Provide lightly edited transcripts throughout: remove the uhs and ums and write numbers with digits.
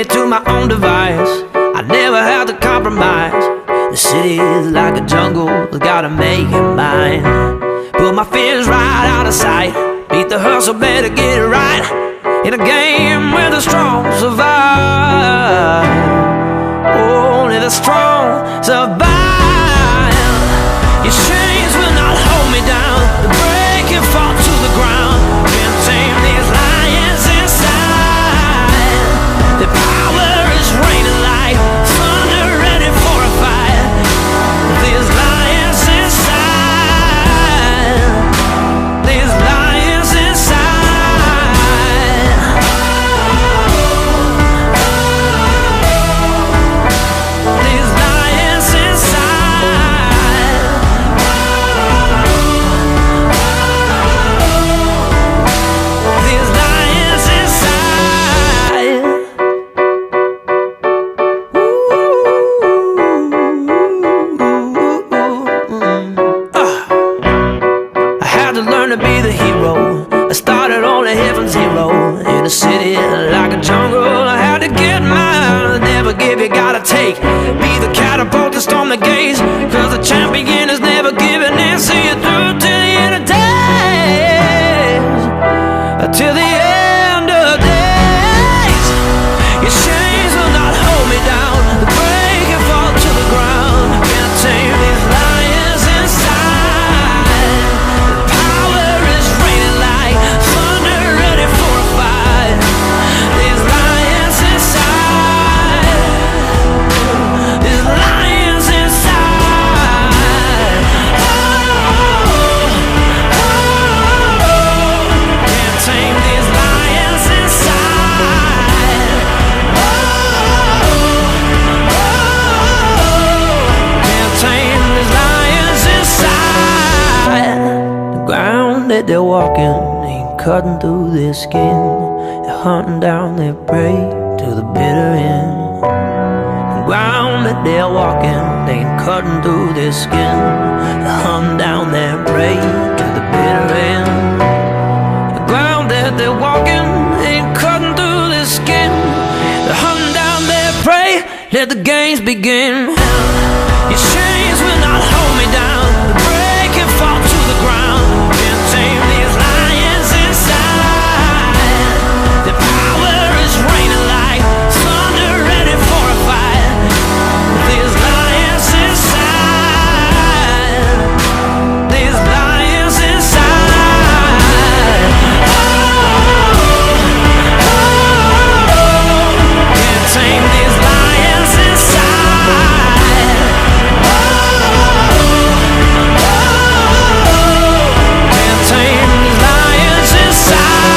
me to my own device. I never had to compromise. The city is like a jungle, gotta make it mine. Put my fears right out of sight. Beat the hustle, better get it right. In a game where the strong survive. Only the strong survive. Your chains will not hold me down. The break and fall to the ground. Can't tame these lions inside. The power is raining like thunder, ready for a fight. These lions inside. These lions inside. These lions inside. These lions inside. I had to learn to be the hero. I started on a heaven zero. In a city like a jungle, I had to get mine. Never give, you gotta take. Be the catapult to storm the gates. Cause the champion is never giving in. See you through till the end of days. Till the end of days. Your chains will not hold me down. The break and fall to the ground. Can't tame these lions inside. The power is raining like thunder, ready for a fight. These lions inside. These lions inside. Can't tame these lions inside. Can't tame these lions inside. The ground that they're walking ain't cutting through their skin. They're hunting down their prey to the bitter end. The ground that they're walking ain't cutting through their skin. They're hunting down their prey to the bitter end. The ground that they're walking ain't cutting through their skin. They're hunting down their prey. Let the games begin. Your chains will not hold me down. The break and fall to the ground. Can't tame these lions inside. The power is raining like thunder, ready for a fight. These lions inside. These lions inside. Can't tame these lions inside. Can't tame these lions inside.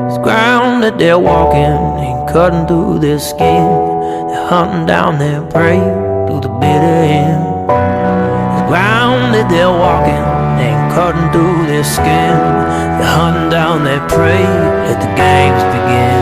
This ground that they're walking ain't cutting through their skin. They're hunting down their prey through the bitter end. The ground that they're walking ain't cutting through their skin. They're hunting down their prey. Let the games begin.